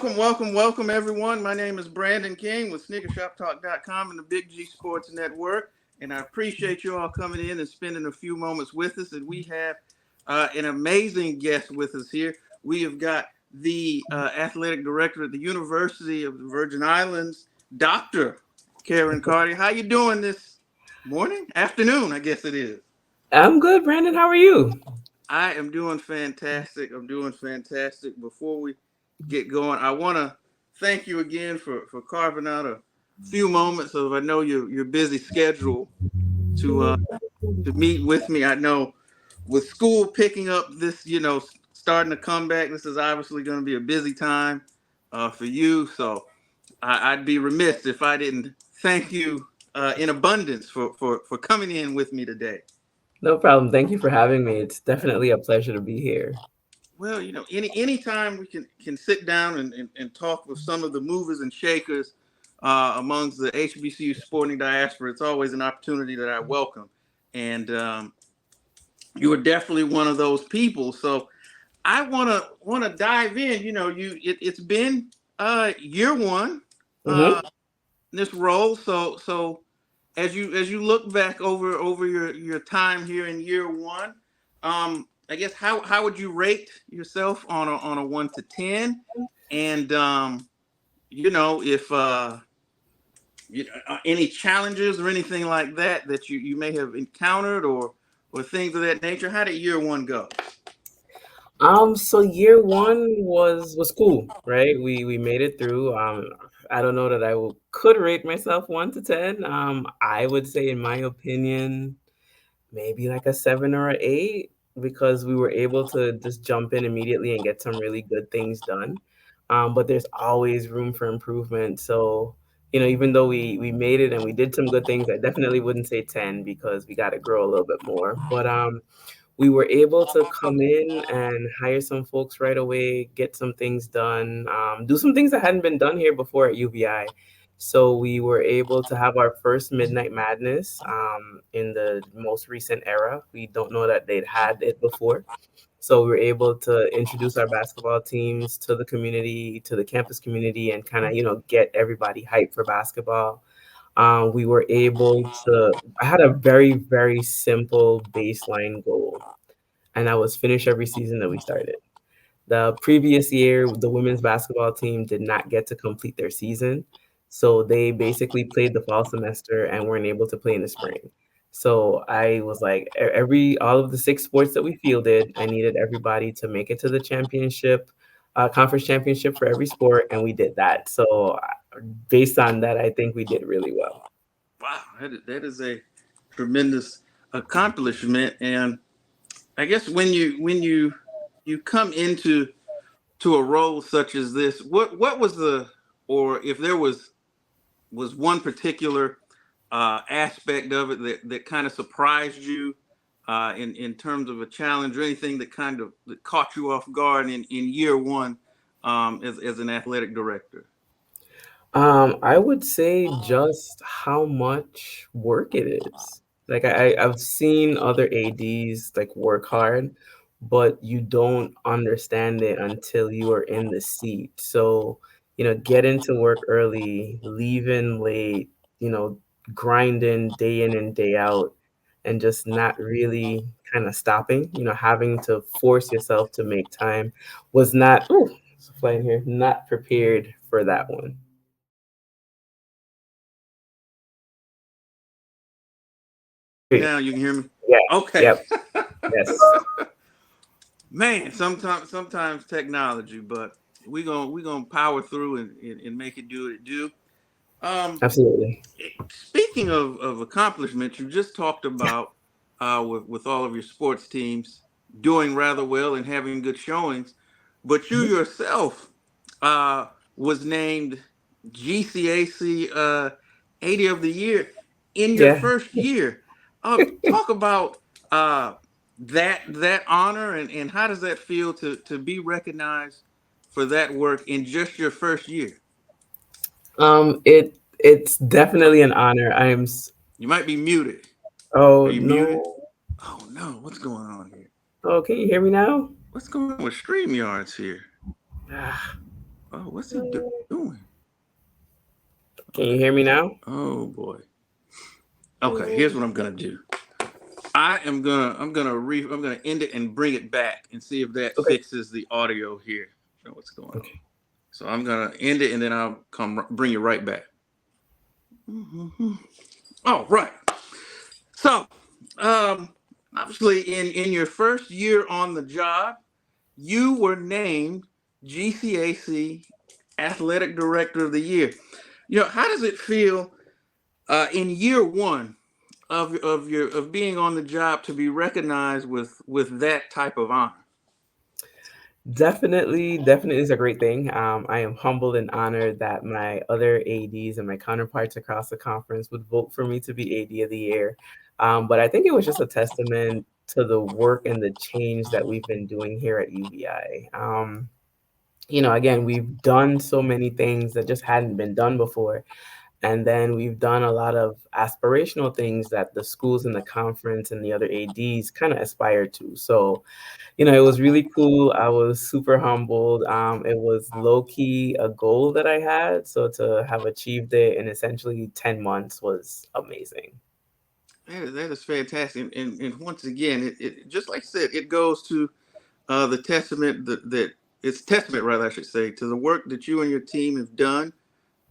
welcome, everyone. My name is Brandon King with SneakerShopTalk.com and the Big G Sports Network. And I appreciate you all coming in and spending a few moments with us. And we have an amazing guest with us here. We have got the athletic director at the University of the Virgin Islands, Dr. Karen Carty. How you doing this morning? Afternoon, I guess it is. I'm good, Brandon. How are you? I am doing fantastic. I'm doing fantastic. Before we get going, I want to thank you again for carving out a few moments of I know your busy schedule to meet with me. I know with school picking up this, starting to come back, this is obviously going to be a busy time for you. So I'd be remiss if I didn't thank you in abundance for coming in with me today. No problem. Thank you for having me. It's definitely a pleasure to be here. Well, anytime we can sit down and talk with some of the movers and shakers amongst the HBCU sporting diaspora, it's always an opportunity that I welcome. And you are definitely one of those people. So I wanna dive in. It's been year one hmm in this role. So as you look back over your time here in year one, I guess how would you rate yourself on a 1 to 10, and if any challenges or anything like that you may have encountered or things of that nature. How did year one go? So year one was cool, right? We made it through. I don't know that could rate myself 1 to 10. I would say, in my opinion, maybe like a 7 or a 8 because we were able to just jump in immediately and get some really good things done. But there's always room for improvement. So, even though we made it and we did some good things, I definitely wouldn't say 10 because we got to grow a little bit more. But we were able to come in and hire some folks right away, get some things done, do some things that hadn't been done here before at UVI. So we were able to have our first Midnight Madness in the most recent era. We don't know that they'd had it before. So we were able to introduce our basketball teams to the community, to the campus community, and kind of, get everybody hyped for basketball. We were able to, I had a very, very simple baseline goal, and that was finish every season that we started. The previous year, the women's basketball team did not get to complete their season. So they basically played the fall semester and weren't able to play in the spring. So I was like, all of the 6 sports that we fielded, I needed everybody to make it to the championship, conference championship for every sport, and we did that. So based on that, I think we did really well. Wow, that is a tremendous accomplishment. And I guess when you come into to a role such as this, what was or if there was one particular aspect of it that kind of surprised you in terms of a challenge or anything that caught you off guard in year one as an athletic director? I would say just how much work it is. Like I've seen other ADs like work hard, but you don't understand it until you are in the seat. So, getting to work early, leaving late, you know, grinding day in and day out, and just not really kind of stopping, having to force yourself to make time was not, oh, it's a fly in here, not prepared for that one. Great. Now you can hear me. Yeah. Okay. Yep. Yes. Man, sometimes technology, but we gonna power through and make it do what it do. Um, Absolutely. Speaking of accomplishments, you just talked about with all of your sports teams doing rather well and having good showings, but you Mhm. yourself uh, was named GCAC 80 of the year in your Yeah. first year. Talk about uh, that honor and how does that feel to be recognized for that work in just your first year? It's definitely an honor. You might be muted. Are Oh you muted? no. Oh no, what's going on here? Oh, can you hear me now? What's going on with StreamYards here? Ah. Oh, what's he doing? Can you hear me now? Oh boy. Okay, here's what I'm gonna do. I'm gonna end it and bring it back and see if that Okay. fixes the audio here. Know what's going on. Okay. So I'm gonna end it and then I'll come bring you right back. Mm-hmm. All right. So, um, obviously, in your first year on the job, you were named GCAC Athletic Director of the Year. How does it feel in year one of being on the job to be recognized with that type of honor? Definitely is a great thing. I am humbled and honored that my other ADs and my counterparts across the conference would vote for me to be AD of the year. But I think it was just a testament to the work and the change that we've been doing here at UVI. Again, we've done so many things that just hadn't been done before. And then we've done a lot of aspirational things that the schools in the conference and the other ADs kind of aspire to. So, it was really cool. I was super humbled. It was low key a goal that I had. So to have achieved it in essentially 10 months was amazing. That is fantastic. And once again, it just like I said, it goes to the testament that it's testament rather I should say to the work that you and your team have done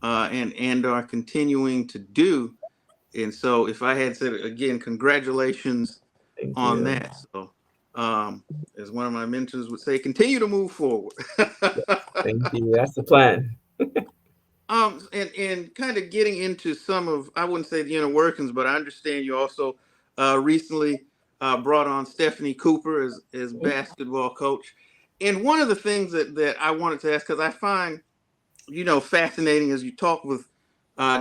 and are continuing to do. And so, if I had said again, congratulations Thank on you. that. So, as one of my mentors would say, continue to move forward. Thank you. That's the plan. And kind of getting into some of, I wouldn't say the inner workings, but I understand you also recently brought on Stephanie Cooper as basketball coach. And one of the things that I wanted to ask, because I find fascinating as you talk with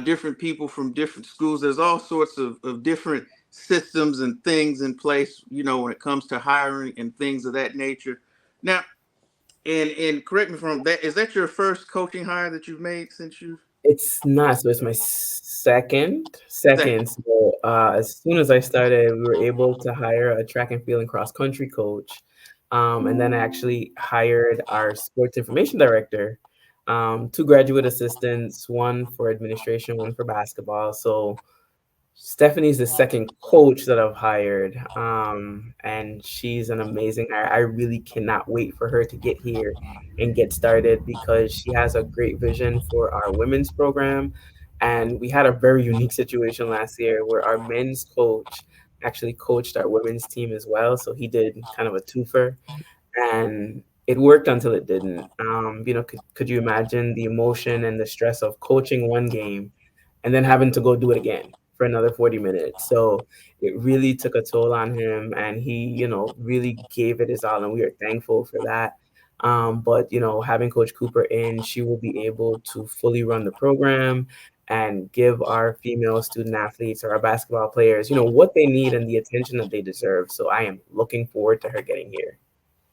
different people from different schools. There's all sorts of different systems and things in place, when it comes to hiring and things of that nature. Now, and correct me if I'm wrong, is that your first coaching hire that you've made since you It's not. So it's my second. second? Second. So as soon as I started, we were able to hire a track and field and cross country coach. And then I actually hired our sports information director, two graduate assistants, one for administration, one for basketball. So Stephanie's the second coach that I've hired, and she's an amazing hire. I really cannot wait for her to get here and get started because she has a great vision for our women's program. And we had a very unique situation last year where our men's coach actually coached our women's team as well. So he did kind of a twofer, and it worked until it didn't. Could you imagine the emotion and the stress of coaching one game and then having to go do it again for another 40 minutes? So it really took a toll on him, and he, really gave it his all, and we are thankful for that. But having Coach Cooper in, she will be able to fully run the program and give our female student athletes or our basketball players, what they need and the attention that they deserve. So I am looking forward to her getting here.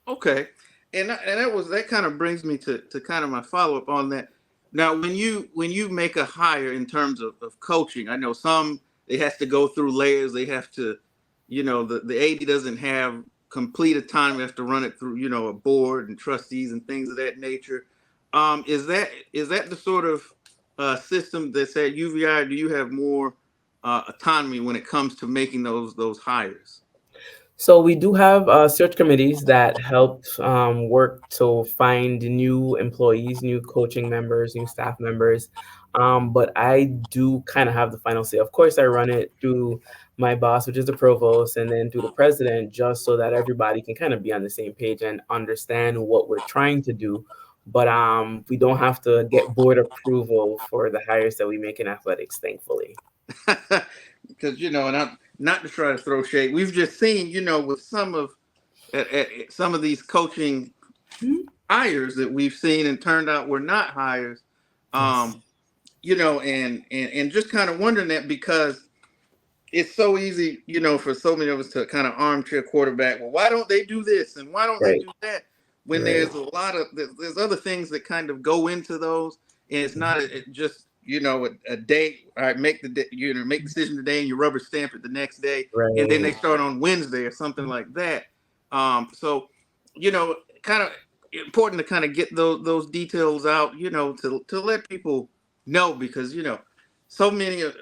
Okay, and that kind of brings me to kind of my follow up on that. Now, when you make a hire in terms of coaching, I know some it has to go through layers. They have to, the AD doesn't have complete autonomy. They have to run it through a board and trustees and things of that nature. Is that the sort of system that's at UVI? Do you have more autonomy when it comes to making those hires? So we do have search committees that help work to find new employees, new coaching members, new staff members. But I do kind of have the final say. Of course, I run it through my boss, which is the provost, and then through the president, just so that everybody can kind of be on the same page and understand what we're trying to do. But we don't have to get board approval for the hires that we make in athletics, thankfully. Because and I'm not to try to throw shade. We've just seen, with some of some of these coaching Mhm. hires that we've seen and turned out were not hires. Yes, Um, and just kind of wondering that because it's so easy, for so many of us to kind of armchair quarterback. Well, why don't they do this and why don't they right, do that? When right. there's a lot of there's other things that kind of go into those, and it's not just a day. All right, make the make the decision today, and you rubber stamp it the next day, and then they Right. start on Wednesday or something like that. So kind of important to kind of get those details out, to let people know, because so many of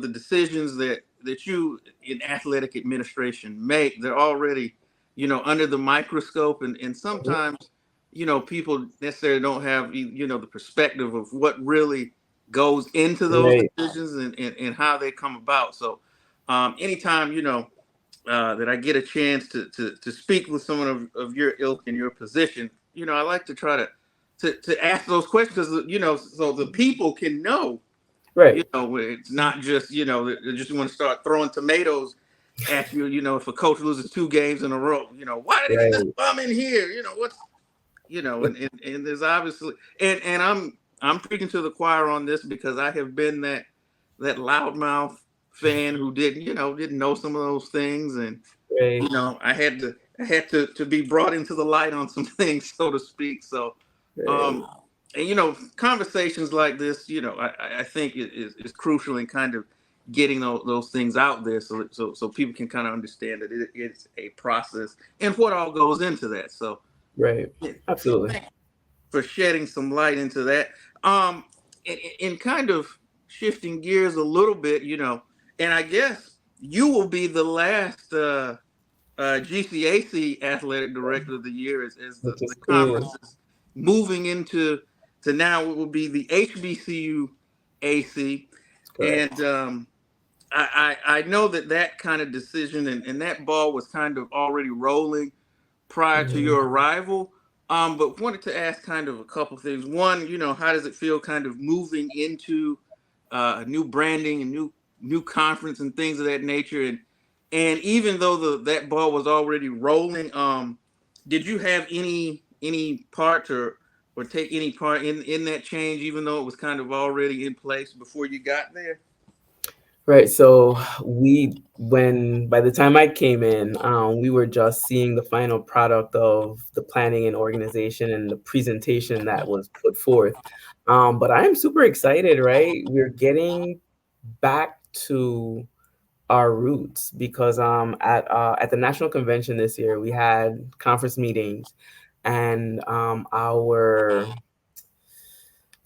the decisions that you in athletic administration make, they're already under the microscope, and Mhm. sometimes people necessarily don't have the perspective of what really goes into those Right, decisions, and how they come about. So anytime that I get a chance to speak with someone of your ilk and your position, I like to try to ask those questions, because so the people can know. right, It's not just they just want to start throwing tomatoes at you. If a coach loses 2 games in a row, why did he get this right. bum in here? What's and there's obviously, and I'm preaching to the choir on this, because I have been that loudmouth fan who didn't know some of those things, and Right, I had to be brought into the light on some things, so to speak. So, right, um, and conversations like this, I think is crucial in kind of getting those things out there, so people can kind of understand that it's a process and what all goes into that. So, right. yeah, so Absolutely. thank you for shedding some light into that. Um, in kind of shifting gears a little bit, and I guess you will be the last GCAC Athletic Director of the Year, as Which the is conference cool. is moving into to now it will be the HBCU AC, Correct. and I know that kind of decision, and that ball was kind of already rolling prior to Mhm. your arrival. But wanted to ask kind of a couple things. One, how does it feel kind of moving into a new branding and new conference and things of that nature? And even though that ball was already rolling, did you have any part, or take any part in that change, even though it was kind of already in place before you got there? Right. So when by the time I came in, we were just seeing the final product of the planning and organization and the presentation that was put forth. But I'm super excited, right? We're getting back to our roots because at the national convention this year we had conference meetings, and our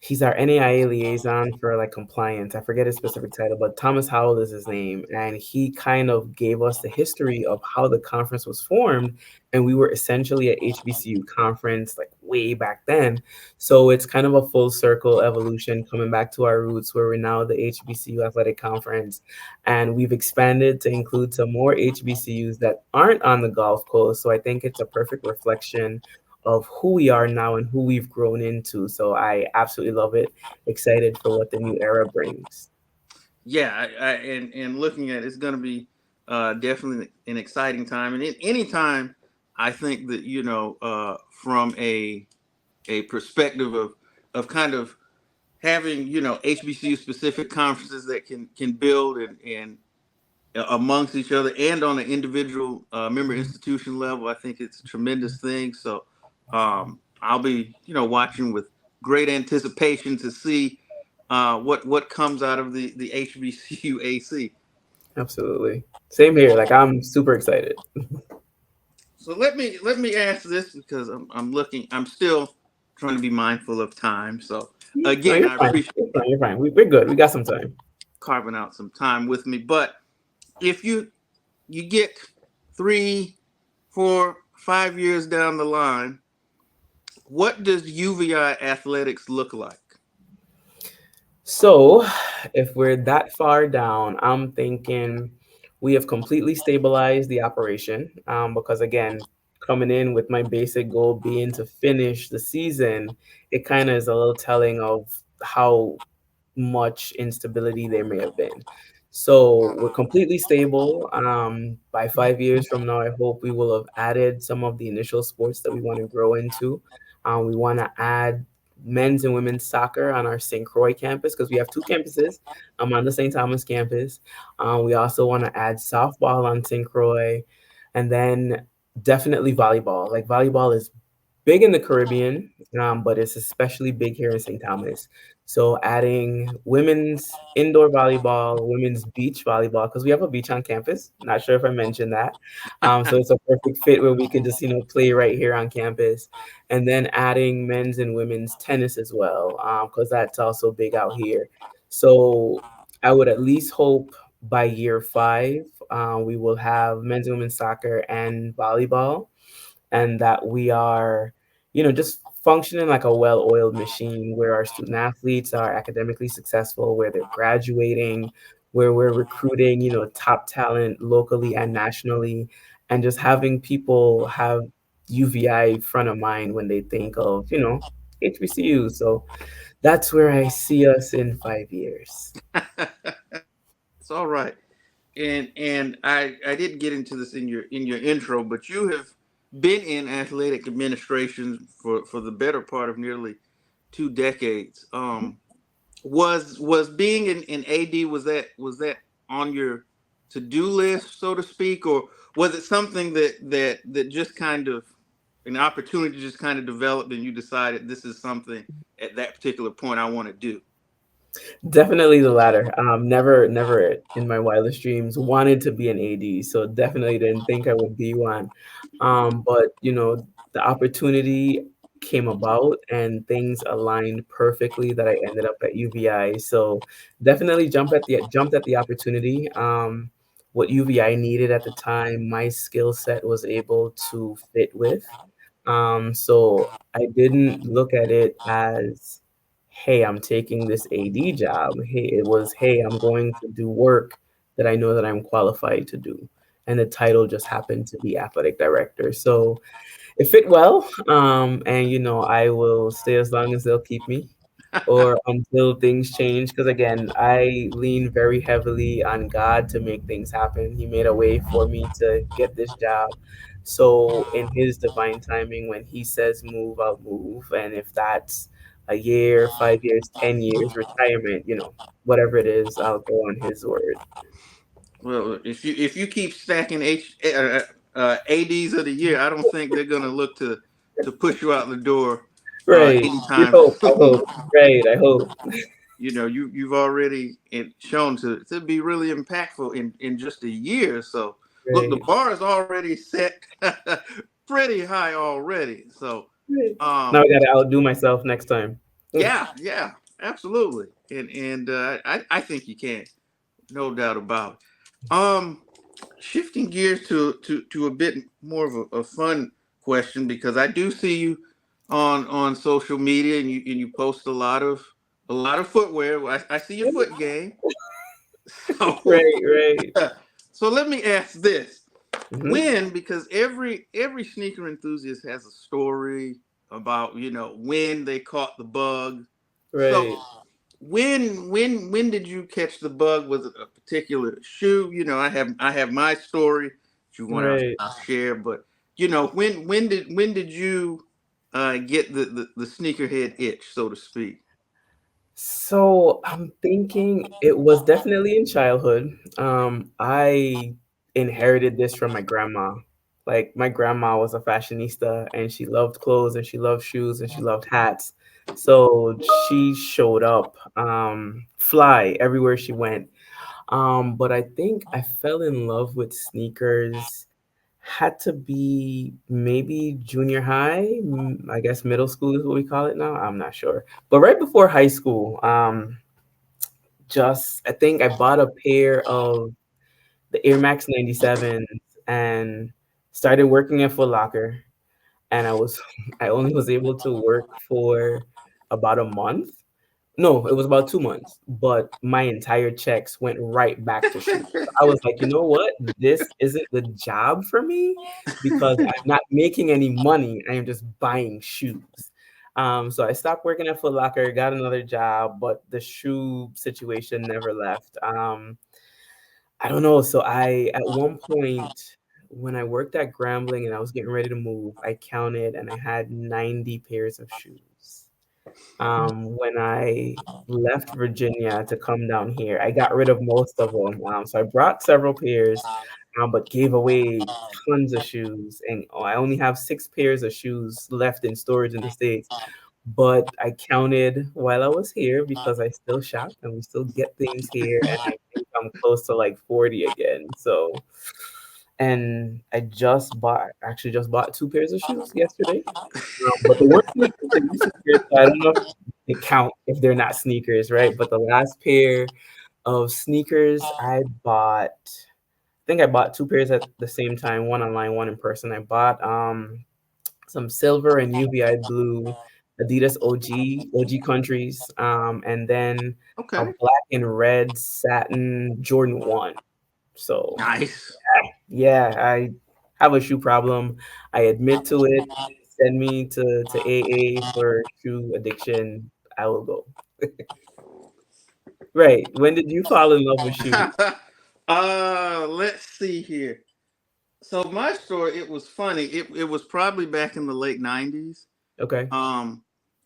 he's our NAIA liaison for like compliance. I forget his specific title, but Thomas Howell is his name. And he kind of gave us the history of how the conference was formed. And we were essentially a HBCU conference like way back then. So it's kind of a full circle evolution coming back to our roots where we're now the HBCU Athletic Conference. And we've expanded to include some more HBCUs that aren't on the Gulf Coast. So I think it's a perfect reflection of who we are now and who we've grown into. So I absolutely love it. Excited for what the new era brings. Yeah, and looking at it, it's going to be definitely an exciting time. And any time, I think that from a perspective of kind of having HBCU specific conferences that can build and amongst each other, and on an individual member institution level, I think it's a tremendous thing. So I'll be watching with great anticipation to see what comes out of the HBCU AC. Absolutely. Same here. Like I'm super excited. So let me ask this, because I'm still trying to be mindful of time. So No, again, you're I fine. appreciate You're fine. You're fine. We're good. We got some time. carving out some time with me. But if you get 3, 4, 5 years down the line, what does UVI athletics look like? So, if we're that far down, I'm thinking we have completely stabilized the operation. Because again, coming in with my basic goal being to finish the season, it kind of is a little telling of how much instability there may have been. So we're completely stable. By 5 years from now, I hope we will have added some of the initial sports that we want to grow into. We want to add men's and women's soccer on our St. Croix campus because we have two campuses. I'm on the St. Thomas campus. We also want to add softball on St. Croix, and then definitely volleyball. Like volleyball is big in the Caribbean, but it's especially big here in St. Thomas. So adding women's indoor volleyball, women's beach volleyball, because we have a beach on campus. Not sure if I mentioned that. So it's a perfect fit where we can just, play right here on campus. And then adding men's and women's tennis as well, because that's also big out here. So I would at least hope by year 5, we will have men's and women's soccer and volleyball, and that we are, just functioning like a well-oiled machine where our student athletes are academically successful, where they're graduating, where we're recruiting, top talent locally and nationally, and just having people have UVI front of mind when they think of, HBCU. So that's where I see us in 5 years. It's all right. And I didn't get into this in your intro, but you have been in athletic administration for the better part of nearly 2 decades. Was being in AD, was that on your to do list, so to speak, or was it something that just kind of an opportunity just kind of developed and you decided this is something at that particular point I want to do? Definitely the latter. Never in my wildest dreams wanted to be an AD, so definitely didn't think I would be one. But the opportunity came about and things aligned perfectly that I ended up at UVI. So definitely jumped at the opportunity. What UVI needed at the time, my skill set was able to fit with. So I didn't look at it as, hey, I'm taking this AD job. Hey, it was, hey, I'm going to do work that I know that I'm qualified to do. And the title just happened to be athletic director. So it fit well. And I will stay as long as they'll keep me or until things change. Because again, I lean very heavily on God to make things happen. He made a way for me to get this job. So in his divine timing, when he says move, I'll move. And if that's a year, 5 years, 10 years, retirement, whatever it is, I'll go on his word. Well, if you keep stacking ads of the year, I don't think they're gonna look to push you out the door Right. You anytime hope. I soon. hope. Right. I hope. You've already shown to be really impactful in just a year. So look, the Right. bar is already set pretty high already. So Right. Now I um, gotta outdo myself next time. yeah, absolutely, and I think you can, no doubt about it. Shifting gears to a bit more of a fun question, because I do see you on social media, and you post a lot of footwear. I see your foot game. So Right. Right. so let me ask this. Hmm. Because every sneaker enthusiast has a story about when they caught the bug. So Right. when did you catch the bug? Was it a particular shoe? I have my story that you want to Right. share, but when did you get the sneakerhead itch, so to speak? So I'm thinking it was definitely in childhood. I inherited this from my grandma. Like my grandma was a fashionista and she loved clothes and she loved shoes and she loved hats. So she showed up fly everywhere she went. But I think I fell in love with sneakers had to be maybe junior high, I guess middle school is what we call it now. I'm not sure. But right before high school, just I think I bought a pair of the Air Max 97s and started working at Foot Locker. And I only was able to work for about a month. No, it was about 2 months, but my entire checks went right back to shoes. I was like, "You know what? This isn't the job for me because I'm not making any money, I am just buying shoes." So I stopped working at Foot Locker, got another job, but the shoe situation never left. I don't know, so I at one point, when I worked at Grambling and I was getting ready to move, I counted and I had 90 pairs of shoes. When I left Virginia to come down here, I got rid of most of them. So I brought several pairs. but gave away tons of shoes. And I only have 6 pairs of shoes left in storage in the States. But I counted while I was here because I still shop and we still get things here. And I think I'm close to like 40 again. So, and I actually just bought 2 pairs of shoes yesterday. But the one sneakers, they're sneakers, so I don't know if they count if they're not sneakers, right? But the last pair of sneakers I think I bought 2 pairs at the same time, one online, one in person. I bought some silver and UVI blue Adidas OG countries, and then a Okay. black and red satin Jordan 1. So Nice. yeah, I have a shoe problem. I admit to it. Send me to AA for shoe addiction. I will go. Right. When did you fall in love with shoes? Let's see here. So my story, it was funny. It was probably back in the late '90s. Okay. Um,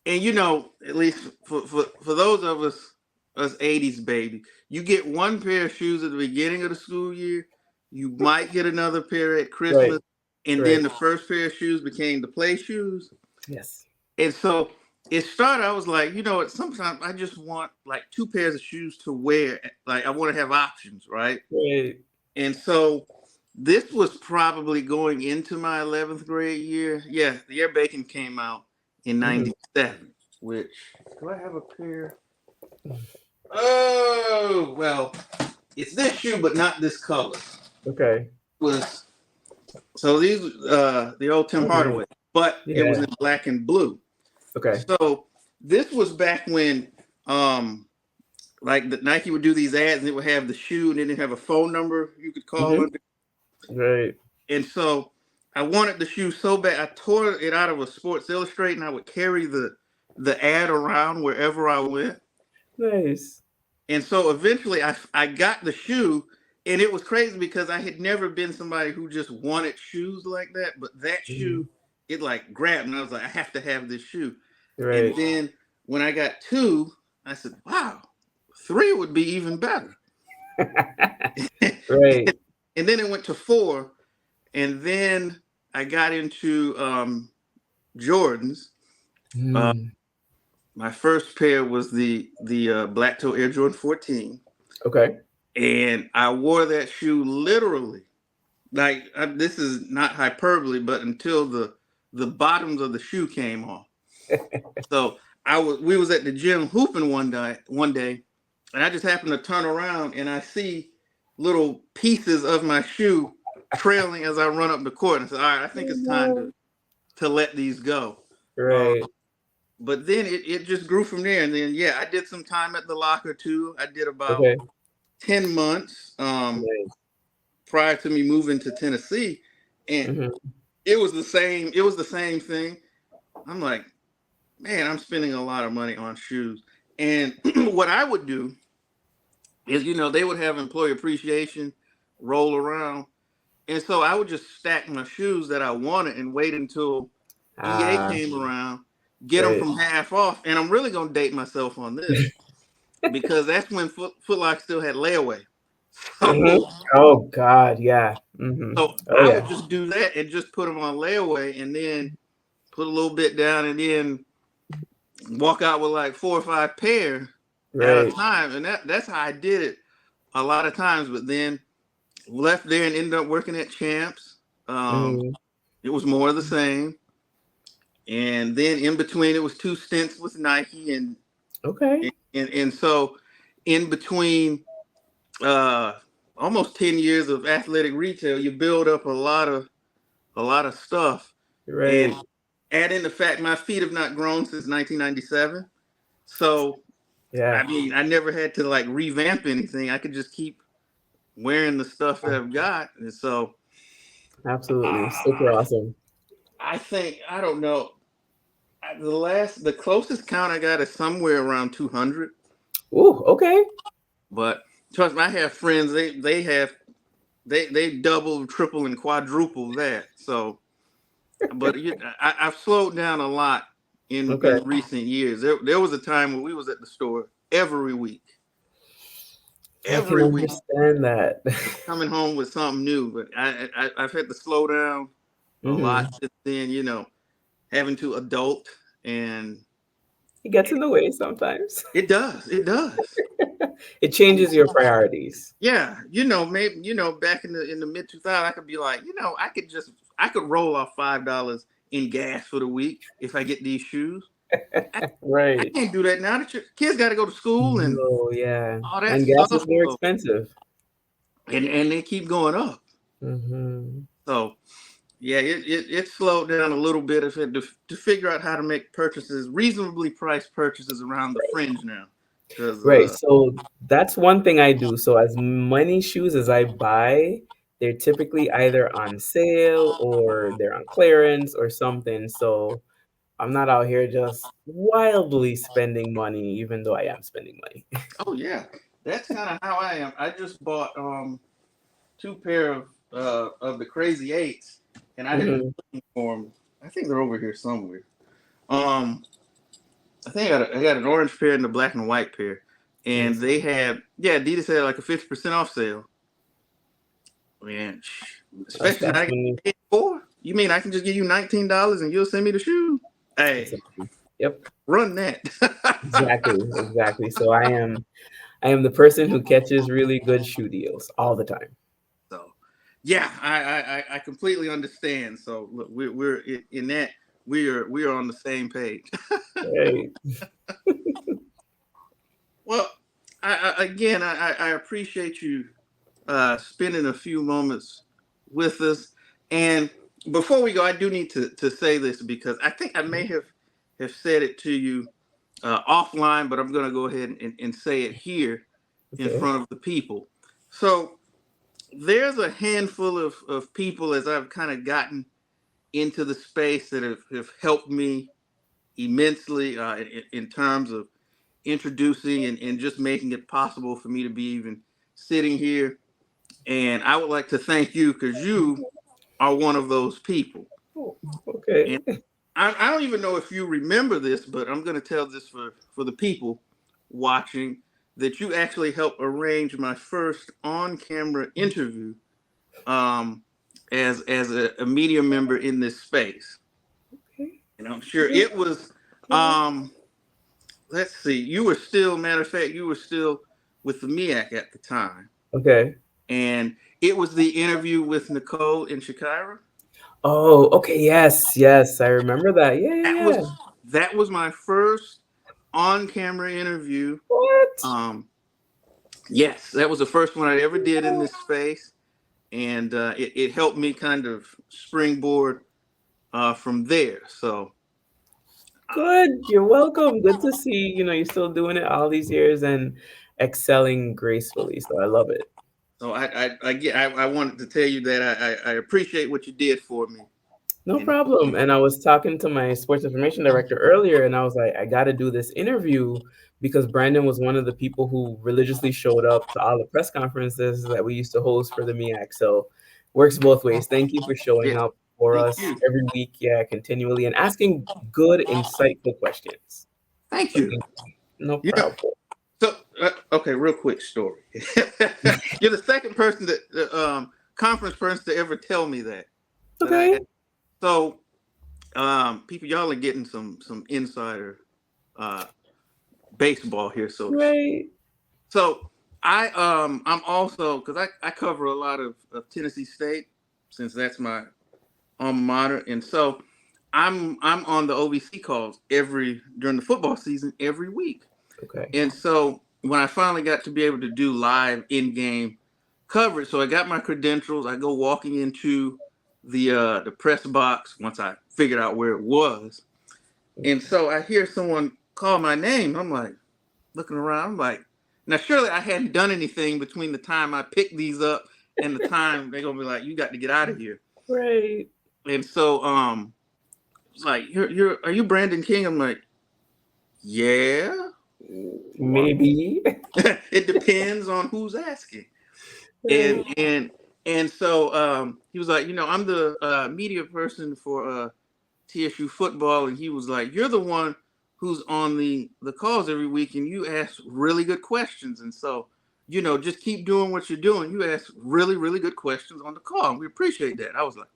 and you know, at least for those of us '80s baby, you get one pair of shoes at the beginning of the school year. You might get another pair at Right. Christmas, and then Right. the first pair of shoes became the play shoes. Yes. And so it started. I was like, you know what? Sometimes I just want like 2 pairs of shoes to wear. Like I want to have options, right? Right. And so this was probably going into my 11th grade year. Yeah, the Air Bacon came out in Hmm. '97. Which do I have a pair? Oh well, it's this shoe, but not this color. Okay. Was so these the old Tim Mhm. Hardaway, but it was Yeah. in black and blue. Okay. So this was back when like the Nike would do these ads and it would have the shoe and then it have a phone number you could call Hmm. under. Right. And so I wanted the shoe so bad. I tore it out of a Sports Illustrated and I would carry the ad around wherever I went. Nice. And so eventually I got the shoe and it was crazy because I had never been somebody who just wanted shoes like that. But that Mhm. shoe, it like grabbed and I was like, I have to have this shoe. And Right. then when I got two, I said, wow, three would be even better. And Right. then it went to four. And then I got into Jordans. Uh, Mm. my first pair was the Black Toe Air Jordan 14, Okay. and I wore that shoe literally. Like this is not hyperbole, but until the bottoms of the shoe came off. So we was at the gym hooping one day, and I just happened to turn around and I see little pieces of my shoe trailing as I run up the court. And I said, all right, I think it's time No. to let these go. Um, Right. but then it just grew from there. And then yeah, I did some time at the locker too. I did about Okay. 10 months Nice. prior to me moving to Tennessee. And Hmm. it was the same thing. I'm like, man, I'm spending a lot of money on shoes. And what I would do is, you know, they would have employee appreciation roll around. And so I would just stack my shoes that I wanted and wait until EA Ah. came around, get them Right. from half off. And I'm really going to date myself on this because that's when Foot Locker still had layaway. Hmm. So, Oh God. Yeah. Hmm. so Oh I yeah. would just do that and just put them on layaway and then put a little bit down and then walk out with like 4 or 5 pair at a Right. time. And that's how I did it a lot of times. But then left there and ended up working at Champs. Um, Hmm. it was more of the same. And then in between, it was 2 stints with Nike, Okay. and so in between uh, almost 10 years of athletic retail, you build up a lot of stuff, and Right. add in the fact my feet have not grown since 1997. So I Yeah. mean, I never had to like revamp anything. I could just keep wearing the stuff that I've got, and so Absolutely. Super I, awesome. I think I don't know. The closest count I got is somewhere around 200. Ooh. Okay. But trust me, I have friends. They double, triple, and quadruple that. So, but I've slowed down a lot Okay. in recent years. There was a time when we was at the store every week. I can every week understand that. coming home with something new. But I've had to slow down a lot Hmm. since then. Having to adult, and It gets in the way sometimes. it does. It changes your priorities. Yeah, maybe back in the mid 2000s, I could be like, I could roll off $5 in gas for the week if I get these shoes. I, I Right. can't do that now. That your kids got to go to school and No, yeah. all that And gas is stuff, more so, expensive. and they keep going up. Hmm. So yeah, it slowed down a little bit. I've had to figure out how to make purchases, reasonably priced purchases around the fringe now, because Right. So that's one thing I do. So as many shoes as I buy, they're typically either on sale or they're on clearance or something. So I'm not out here just wildly spending money, even though I am spending money. oh yeah, that's kind of how I am. I just bought two pair of the Crazy Eights, and I had been Hmm. looking for them. I think they're over here somewhere. Um, I think I got an orange pair and a black and white pair, and Nice. they had Adidas had like a 50% off sale. Man, That's especially now I get definitely paid for. You mean I can just give you $19 and you'll send me the shoe? Hey, exactly. Yep. run that. Exactly. Exactly. So I am the person who catches really good shoe deals all the time. So, yeah, I completely understand. So look, we're in that we are on the same page. Right. Well, again, I appreciate you spending a few moments with us. And before we go, I do need to say this because I think I may have said it to you offline, but I'm going to go ahead and say it here in Okay. front of the people. So there's a handful of people as I've kind of gotten into the space that have helped me immensely in terms of introducing and just making it possible for me to be even sitting here. And I would like to thank you because you are one of those people. Oh, okay. And I don't even know if you remember this, but I'm going to tell this for the people watching that you actually helped arrange my first on camera interview um, as a media member in this space. Okay. And I'm sure it was, um, let's see, you were still, matter of fact, you were still with the MEAC at the time. Okay. And it was the interview with Nicole in Shakira. Oh, okay. Yes, yes. I remember that. Yeah, That yeah, was yeah. that was my first on camera interview. What? Um, yes, that was the first one I ever did in this space, and it helped me kind of springboard from there. So, Good. You're welcome. Good to see, you're still doing it all these years and excelling gracefully. So I love it. I wanted to tell you that I appreciate what you did for me. No And problem. And I was talking to my sports information director earlier, and I was like, I got to do this interview because Brandon was one of the people who religiously showed up to all the press conferences that we used to host for the MEAC. So works both ways. Thank you for showing yeah, up for thank us you, every week, yeah, continually, and asking good, insightful questions. thank So you. no Yeah. problem. So okay, real quick story. You're the second person conference person to ever tell me that I Okay. so people y'all are getting some insider uh baseball here, so to speak. Right. So I'm also because I cover a lot of Tennessee State since that's my alma mater, and so I'm on the OVC calls every during the football season every week. Okay. And so when I finally got to be able to do live in-game coverage, so I got my credentials. I go walking into the press box once I figured out where it was, and so I hear someone call my name. I'm like looking around. I'm like, now surely I hadn't done anything between the time I picked these up and the time they're gonna be like, you got to get out of here. Right. And so it's like you're are you Brandon King? I'm like, yeah. Maybe. It depends on who's asking. Right. And so he was like, I'm the media person for TSU football, and he was like, you're the one who's on the calls every week, and you ask really good questions. And so just keep doing what you're doing. You ask really, really good questions on the call, and we appreciate that. I was like,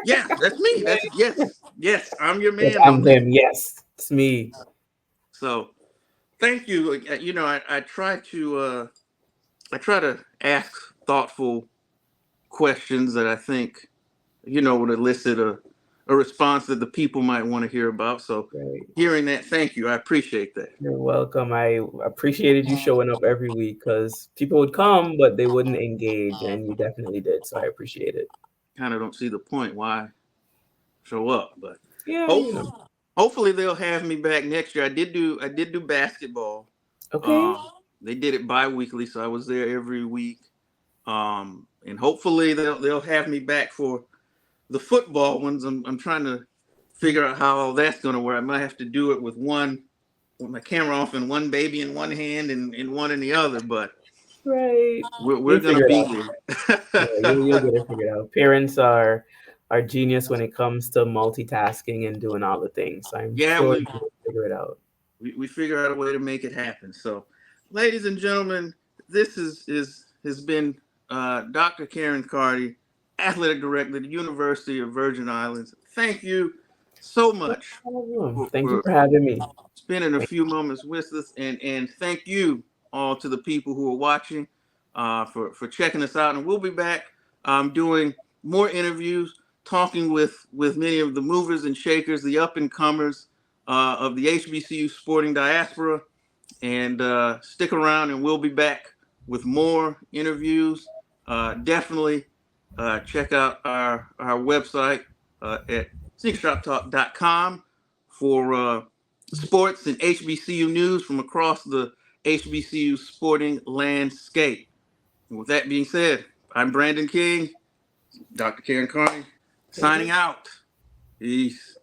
yeah, that's me. That's yes, I'm your Yes, man on I'm this. him. Yes, it's me. So thank you. I try to ask thoughtful questions that I think would elicit a response that the people might want to hear about. So Right. hearing that, thank you. I appreciate that. You're welcome. I appreciated you showing up every week because people would come, but they wouldn't engage, and you definitely did. So I appreciate it. Kind of don't see the point why show up, but Yeah, hopefully, hopefully they'll have me back next year. I did do basketball. Okay. Um, they did it bi-weekly, so I was there every week. And hopefully they'll have me back for the football ones. I'm trying to figure out how all that's going to work. I might have to do it with my camera off and one baby in one hand and one in the other, but Right. we're You'll going to figure it be out. Yeah, you'll there. get it figured out. Parents are genius when it comes to multitasking and doing all the things. So I'm Yeah, sure you'll figure it out. we figure out a way to make it happen. So, ladies and gentlemen, this has been Dr. Karen Carty, athletic director at the University of Virgin Islands. Thank you so No much problem. for, Thank you for for having me. spending a Thank few moments with us, and thank you all to the people who are watching for checking us out. And we'll be back doing more interviews, talking with many of the movers and shakers, the up and comers of the HBCU sporting diaspora. And stick around, and we'll be back with more interviews. Definitely check out our website at sneakershoptalk.com for sports and HBCU news from across the HBCU sporting landscape. And with that being said, I'm Brandon King, Dr. Karen Carney, signing out. Peace.